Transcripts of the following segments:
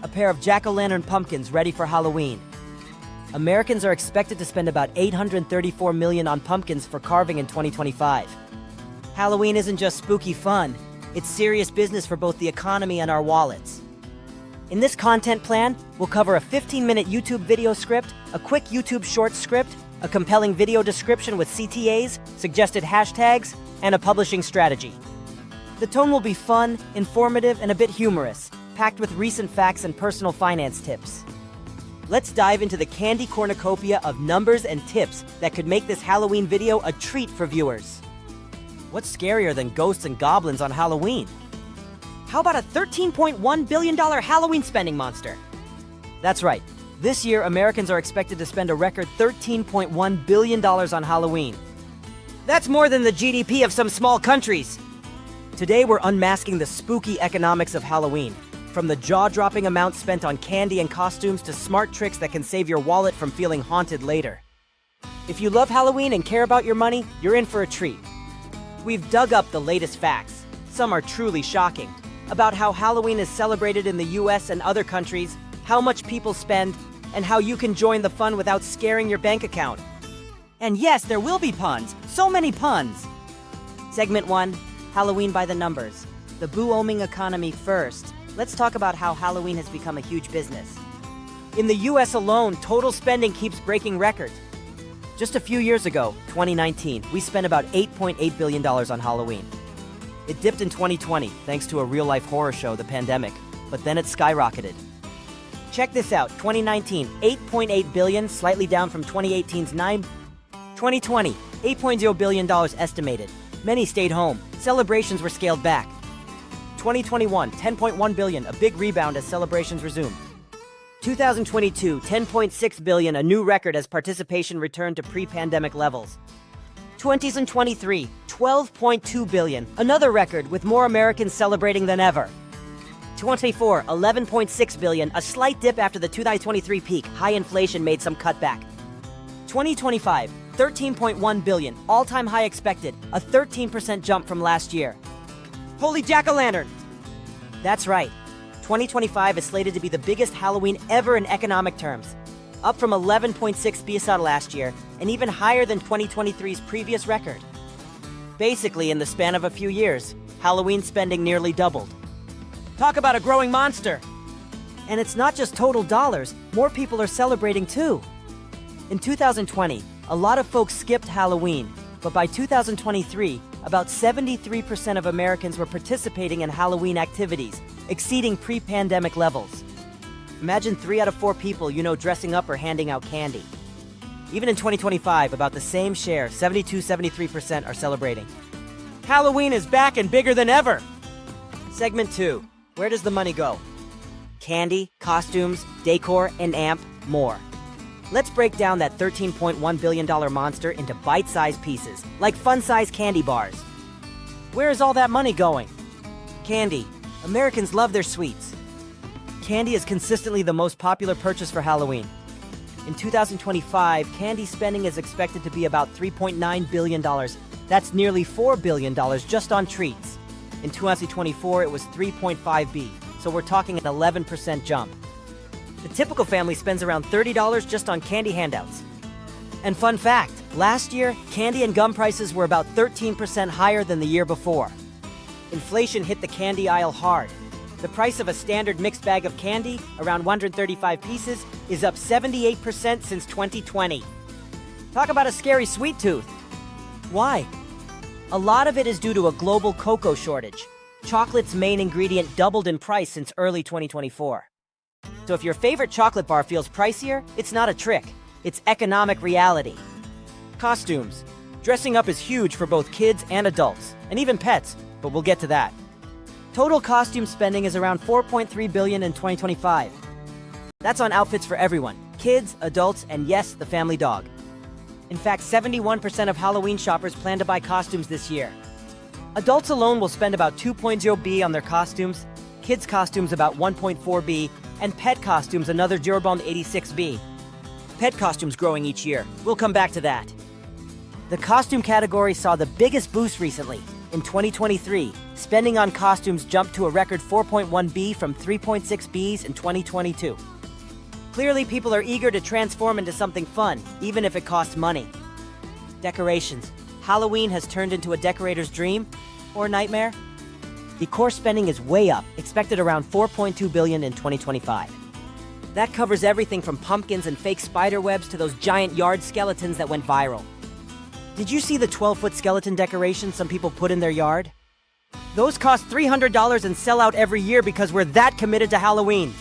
a pair of jack-o'-lantern pumpkins ready for Halloween. Americans are expected to spend about $834 million on pumpkins for carving in 2025. Halloween isn't just spooky fun, it's serious business for both the economy and our wallets. In this content plan, we'll cover a 15-minute YouTube video script, a quick YouTube short script, a compelling video description with CTAs, suggested hashtags, and a publishing strategy. The tone will be fun, informative, and a bit humorous, packed with recent facts and personal finance tips. Let's dive into the candy cornucopia of numbers and tips that could make this Halloween video a treat for viewers. What's scarier than ghosts and goblins on Halloween? How about a $13.1 billion Halloween spending monster? That's right. This year, Americans are expected to spend a record $13.1 billion on Halloween. That's more than the GDP of some small countries. Today, we're unmasking the spooky economics of Halloween, from the jaw-dropping amounts spent on candy and costumes to smart tricks that can save your wallet from feeling haunted later. If you love Halloween and care about your money, you're in for a treat. We've dug up the latest facts, some are truly shocking, about how Halloween is celebrated in the US and other countries, how much people spend, and how you can join the fun without scaring your bank account. And yes, there will be puns, so many puns! Segment 1, Halloween by the numbers. The booming economy first. Let's talk about how Halloween has become a huge business. In the US alone, total spending keeps breaking records. Just a few years ago, 2019, we spent about $8.8 billion on Halloween. It dipped in 2020 thanks to a real-life horror show, the pandemic, but then it skyrocketed. Check this out, 2019, $8.8 billion, slightly down from 2018's 2020, $8.0 billion estimated. Many stayed home. Celebrations were scaled back. 2021, $10.1 billion, a big rebound as celebrations resumed. 2022, $10.6 billion, a new record as participation returned to pre-pandemic levels. 2023, $12.2 billion, another record with more Americans celebrating than ever. 24, $11.6 billion, a slight dip after the 2023 peak. High inflation made some cutback. 2025, $13.1 billion, all-time high expected, a 13% jump from last year. Holy jack-o'-lantern! That's right. 2025 is slated to be the biggest Halloween ever in economic terms, up from 11.6 billion last year, and even higher than 2023's previous record. Basically, in the span of a few years, Halloween spending nearly doubled. Talk about a growing monster! And it's not just total dollars, more people are celebrating too. In 2020, a lot of folks skipped Halloween, but by 2023, about 73% of Americans were participating in Halloween activities, exceeding pre-pandemic levels. Imagine 3 out of 4 people you know dressing up or handing out candy. Even in 2025, about the same share, 72-73%, are celebrating. Halloween is back and bigger than ever! Segment 2. Where does the money go? Candy, costumes, decor, and amp, more. Let's break down that $13.1 billion monster into bite-sized pieces, like fun-sized candy bars. Where is all that money going? Candy. Americans love their sweets. Candy is consistently the most popular purchase for Halloween. In 2025, candy spending is expected to be about $3.9 billion. That's nearly $4 billion just on treats. In 2024, it was $3.5 billion, so we're talking an 11% jump. The typical family spends around $30 just on candy handouts. And fun fact, last year, candy and gum prices were about 13% higher than the year before. Inflation hit the candy aisle hard. The price of a standard mixed bag of candy, around 135 pieces, is up 78% since 2020. Talk about a scary sweet tooth. Why? A lot of it is due to a global cocoa shortage. Chocolate's main ingredient doubled in price since early 2024. So if your favorite chocolate bar feels pricier, it's not a trick. It's economic reality. Costumes. Dressing up is huge for both kids and adults, and even pets, but we'll get to that. Total costume spending is around $4.3 billion in 2025. That's on outfits for everyone, kids, adults, and yes, the family dog. In fact, 71% of Halloween shoppers plan to buy costumes this year. Adults alone will spend about $2.0 billion on their costumes, kids' costumes about $1.4 billion, and pet costumes another $86 billion. Pet costumes growing each year. We'll come back to that. The costume category saw the biggest boost recently. In 2023, spending on costumes jumped to a record 4.1 B from 3.6 Bs in 2022. Clearly, people are eager to transform into something fun, even if it costs money. Decorations. Halloween has turned into a decorator's dream or nightmare? Decor spending is way up, expected around $4.2 billion in 2025. That covers everything from pumpkins and fake spider webs to those giant yard skeletons that went viral. Did you see the 12-foot skeleton decoration some people put in their yard? Those cost $300 and sell out every year because we're that committed to Halloween.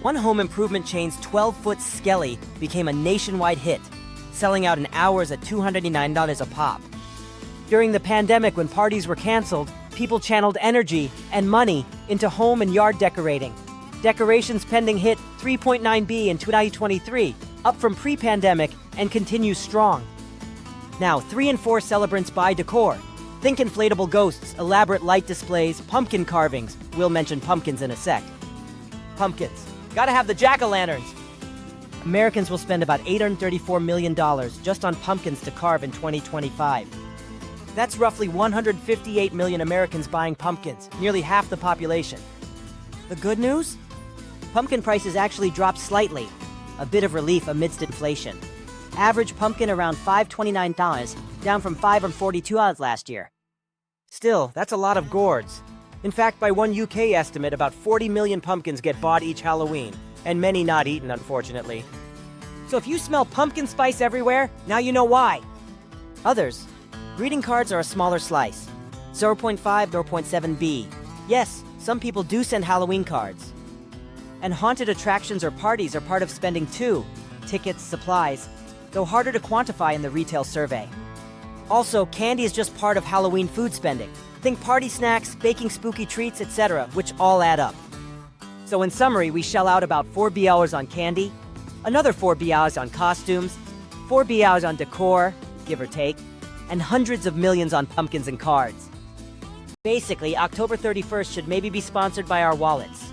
One home improvement chain's 12-foot skelly became a nationwide hit, selling out in hours at $299 a pop. During the pandemic, when parties were canceled, people channeled energy and money into home and yard decorating. Decoration spending hit 3.9 B in 2023, up from pre-pandemic, and continues strong. Now, 3 in 4 celebrants buy decor. Think inflatable ghosts, elaborate light displays, pumpkin carvings. We'll mention pumpkins in a sec. Pumpkins. Gotta have the jack-o'-lanterns. Americans will spend about $834 million just on pumpkins to carve in 2025. That's roughly 158 million Americans buying pumpkins, nearly half the population. The good news? Pumpkin prices actually dropped slightly, a bit of relief amidst inflation. Average pumpkin around $5.29, down from $5.42 last year. Still, that's a lot of gourds. In fact, by one UK estimate, about 40 million pumpkins get bought each Halloween, and many not eaten, unfortunately. So if you smell pumpkin spice everywhere, now you know why. Others. Greeting cards are a smaller slice. 0.5 to 0.7 B. Yes, some people do send Halloween cards. And haunted attractions or parties are part of spending too. Tickets, supplies, though harder to quantify in the retail survey. Also, candy is just part of Halloween food spending. Think party snacks, baking spooky treats, etc., which all add up. So in summary, we shell out about 4 BLs on candy, another 4 BLs on costumes, 4 BLs on decor, give or take, and hundreds of millions on pumpkins and cards. Basically, October 31st should maybe be sponsored by our wallets.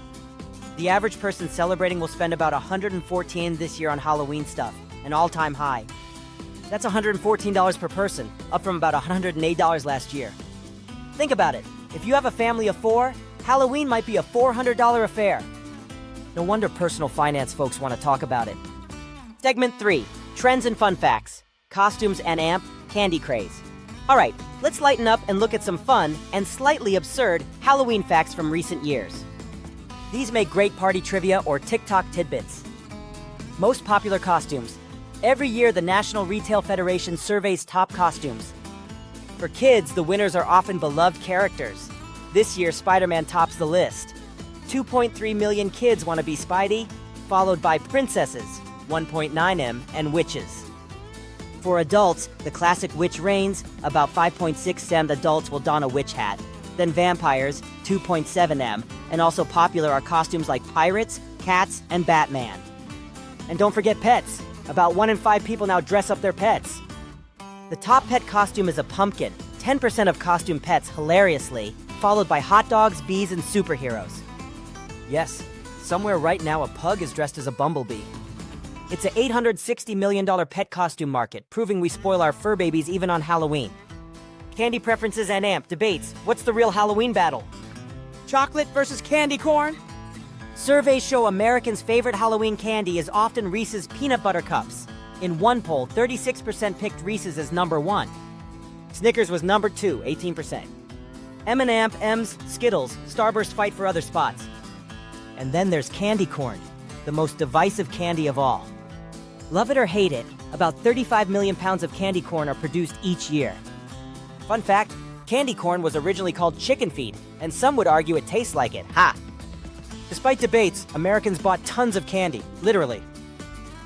The average person celebrating will spend about $114 this year on Halloween stuff, an all-time high. That's $114 per person, up from about $108 last year. Think about it. If you have a family of 4, Halloween might be a $400 affair. No wonder personal finance folks want to talk about it. Segment 3. Trends and fun facts. Costumes and amp, candy craze. Alright, let's lighten up and look at some fun and slightly absurd Halloween facts from recent years. These make great party trivia or TikTok tidbits. Most popular costumes. Every year, the National Retail Federation surveys top costumes. For kids, the winners are often beloved characters. This year, Spider-Man tops the list. 2.3 million kids want to be Spidey, followed by princesses, 1.9 M, and witches. For adults, the classic witch reigns. About 5.6 M adults will don a witch hat. Then vampires, 2.7 M, and also popular are costumes like pirates, cats, and Batman. And don't forget pets. About 1 in 5 people now dress up their pets. The top pet costume is a pumpkin, 10% of costume pets, hilariously, followed by hot dogs, bees, and superheroes. Yes, somewhere right now a pug is dressed as a bumblebee. It's a $860 million pet costume market, proving we spoil our fur babies even on Halloween. Candy preferences and amp debates. What's the real Halloween battle? Chocolate versus candy corn? Surveys show Americans' favorite Halloween candy is often Reese's Peanut Butter Cups. In one poll, 36% picked Reese's as number 1. Snickers was number 2, 18%. M&M, M's, Skittles, Starburst fight for other spots. And then there's candy corn, the most divisive candy of all. Love it or hate it, about 35 million pounds of candy corn are produced each year. Fun fact, candy corn was originally called chicken feed, and some would argue it tastes like it. Ha! Despite debates, Americans bought tons of candy, literally.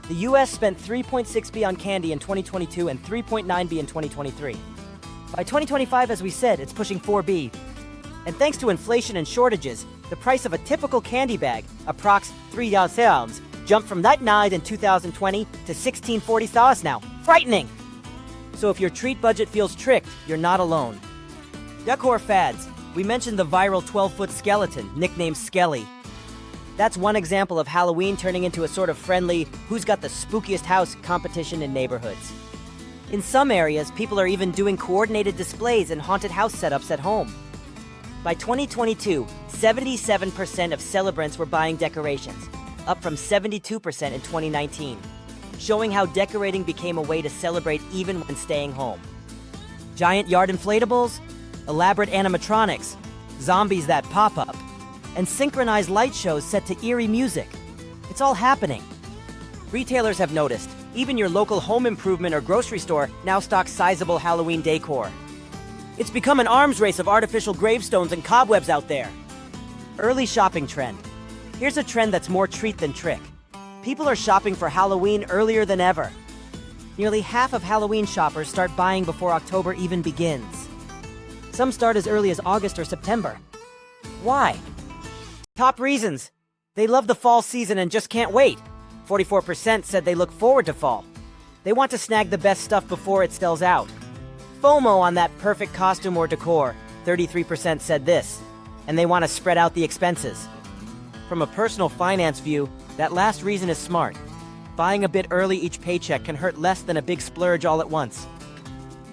The US spent 3.6 B on candy in 2022 and 3.9 B in 2023. By 2025, as we said, it's pushing 4 B. And thanks to inflation and shortages, the price of a typical candy bag, approx $3, jumped from $9 in 2020 to $16.40 now. Frightening! So if your treat budget feels tricked, you're not alone. Decor fads. We mentioned the viral 12-foot skeleton, nicknamed Skelly. That's one example of Halloween turning into a sort of friendly, who's got the spookiest house competition in neighborhoods. In some areas, people are even doing coordinated displays and haunted house setups at home. By 2022, 77% of celebrants were buying decorations, up from 72% in 2019, showing how decorating became a way to celebrate even when staying home. Giant yard inflatables, elaborate animatronics, zombies that pop up, and synchronized light shows set to eerie music. It's all happening. Retailers have noticed. Even your local home improvement or grocery store now stocks sizable Halloween decor. It's become an arms race of artificial gravestones and cobwebs out there. Early shopping trend. Here's a trend that's more treat than trick. People are shopping for Halloween earlier than ever. Nearly half of Halloween shoppers start buying before October even begins. Some start as early as August or September. Why? Top reasons. They love the fall season and just can't wait. 44% said they look forward to fall. They want to snag the best stuff before it sells out. FOMO on that perfect costume or decor. 33% said this. And they want to spread out the expenses. From a personal finance view, that last reason is smart. Buying a bit early each paycheck can hurt less than a big splurge all at once.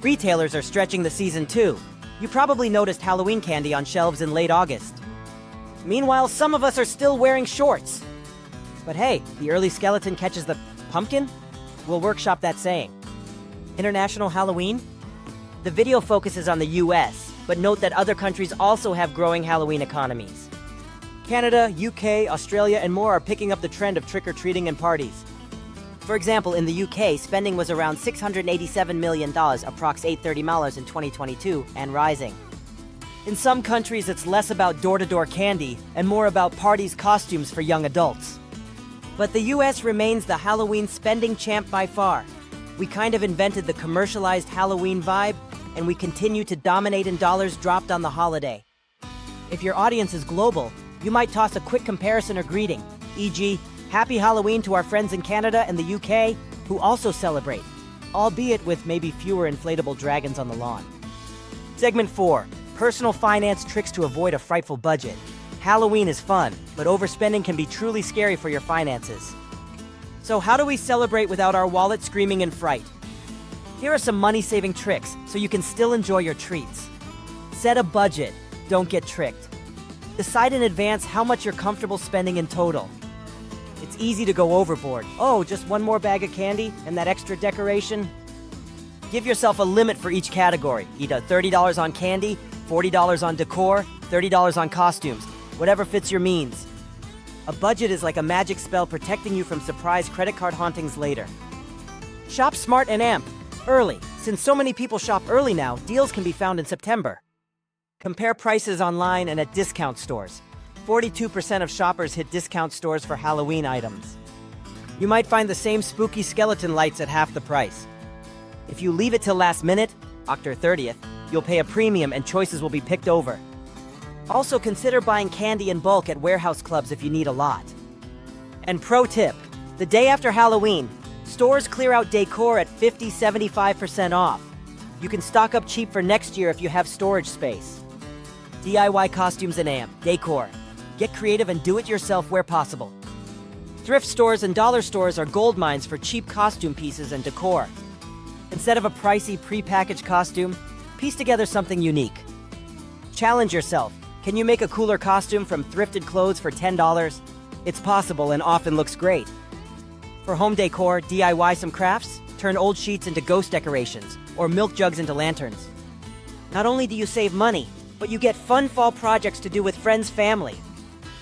Retailers are stretching the season too. You probably noticed Halloween candy on shelves in late August. Meanwhile, some of us are still wearing shorts. But hey, the early skeleton catches the pumpkin? We'll workshop that saying. International Halloween? The video focuses on the US, but note that other countries also have growing Halloween economies. Canada, UK, Australia, and more are picking up the trend of trick-or-treating and parties. For example, in the UK, spending was around $687 million, approx. $830 in 2022, and rising. In some countries, it's less about door-to-door candy and more about parties' costumes for young adults. But the US remains the Halloween spending champ by far. We kind of invented the commercialized Halloween vibe, and we continue to dominate in dollars dropped on the holiday. If your audience is global, you might toss a quick comparison or greeting, e.g., Happy Halloween to our friends in Canada and the UK, who also celebrate, albeit with maybe fewer inflatable dragons on the lawn. Segment 4. Personal finance tricks to avoid a frightful budget. Halloween is fun, but overspending can be truly scary for your finances. So how do we celebrate without our wallet screaming in fright? Here are some money-saving tricks so you can still enjoy your treats. Set a budget. Don't get tricked. Decide in advance how much you're comfortable spending in total. It's easy to go overboard. Oh, just one more bag of candy and that extra decoration? Give yourself a limit for each category. Either $30 on candy, $40 on decor, $30 on costumes, whatever fits your means. A budget is like a magic spell protecting you from surprise credit card hauntings later. Shop smart and amp. Early. Since so many people shop early now, deals can be found in September. Compare prices online and at discount stores. 42% of shoppers hit discount stores for Halloween items. You might find the same spooky skeleton lights at half the price. If you leave it till last minute, October 30th, you'll pay a premium and choices will be picked over. Also consider buying candy in bulk at warehouse clubs if you need a lot. And pro tip, the day after Halloween, stores clear out decor at 50–75% off. You can stock up cheap for next year if you have storage space. DIY costumes and amp, decor. Get creative and do it yourself where possible. Thrift stores and dollar stores are gold mines for cheap costume pieces and decor. Instead of a pricey pre-packaged costume, piece together something unique. Challenge yourself. Can you make a cooler costume from thrifted clothes for $10? It's possible and often looks great. For home decor, DIY some crafts, turn old sheets into ghost decorations, or milk jugs into lanterns. Not only do you save money, but you get fun fall projects to do with friends, family.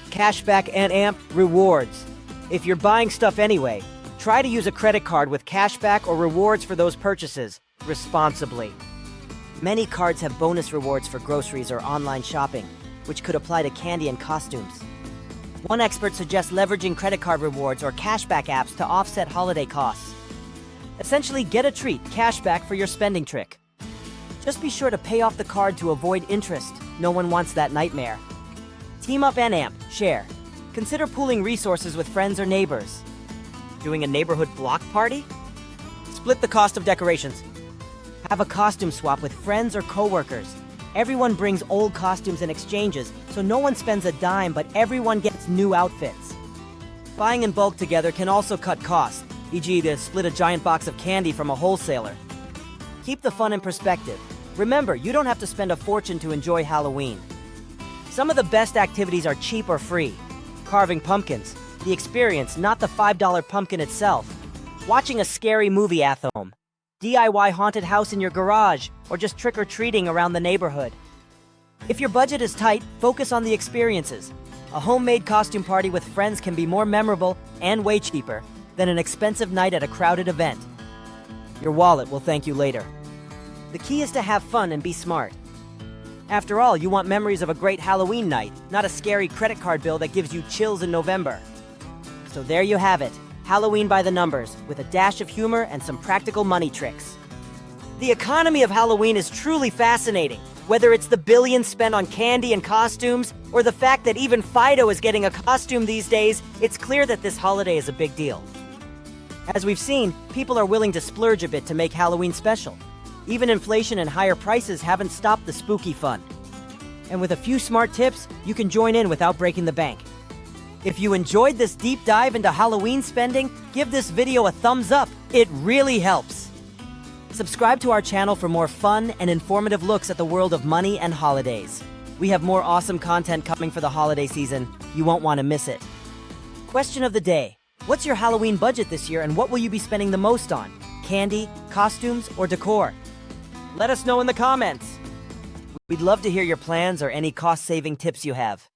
Cashback and amp rewards. If you're buying stuff anyway, try to use a credit card with cashback or rewards for those purchases, responsibly. Many cards have bonus rewards for groceries or online shopping, which could apply to candy and costumes. One expert suggests leveraging credit card rewards or cashback apps to offset holiday costs. Essentially, get a treat, cashback for your spending trick. Just be sure to pay off the card to avoid interest. No one wants that nightmare. Team up and amp, share. Consider pooling resources with friends or neighbors. Doing a neighborhood block party? Split the cost of decorations. Have a costume swap with friends or coworkers. Everyone brings old costumes and exchanges, so no one spends a dime, but everyone gets new outfits. Buying in bulk together can also cut costs, e.g. to split a giant box of candy from a wholesaler. Keep the fun in perspective. Remember, you don't have to spend a fortune to enjoy Halloween. Some of the best activities are cheap or free. Carving pumpkins, the experience, not the $5 pumpkin itself. Watching a scary movie at home. DIY haunted house in your garage, or just trick-or-treating around the neighborhood. If your budget is tight, focus on the experiences. A homemade costume party with friends can be more memorable and way cheaper than an expensive night at a crowded event. Your wallet will thank you later. The key is to have fun and be smart. After all, you want memories of a great Halloween night, not a scary credit card bill that gives you chills in November. So there you have it, Halloween by the numbers, with a dash of humor and some practical money tricks. The economy of Halloween is truly fascinating. Whether it's the billions spent on candy and costumes, or the fact that even Fido is getting a costume these days, it's clear that this holiday is a big deal. As we've seen, people are willing to splurge a bit to make Halloween special. Even inflation and higher prices haven't stopped the spooky fun. And with a few smart tips, you can join in without breaking the bank. If you enjoyed this deep dive into Halloween spending, give this video a thumbs up. It really helps. Subscribe to our channel for more fun and informative looks at the world of money and holidays. We have more awesome content coming for the holiday season. You won't want to miss it. Question of the day. What's your Halloween budget this year and what will you be spending the most on? Candy, costumes, or decor? Let us know in the comments. We'd love to hear your plans or any cost-saving tips you have.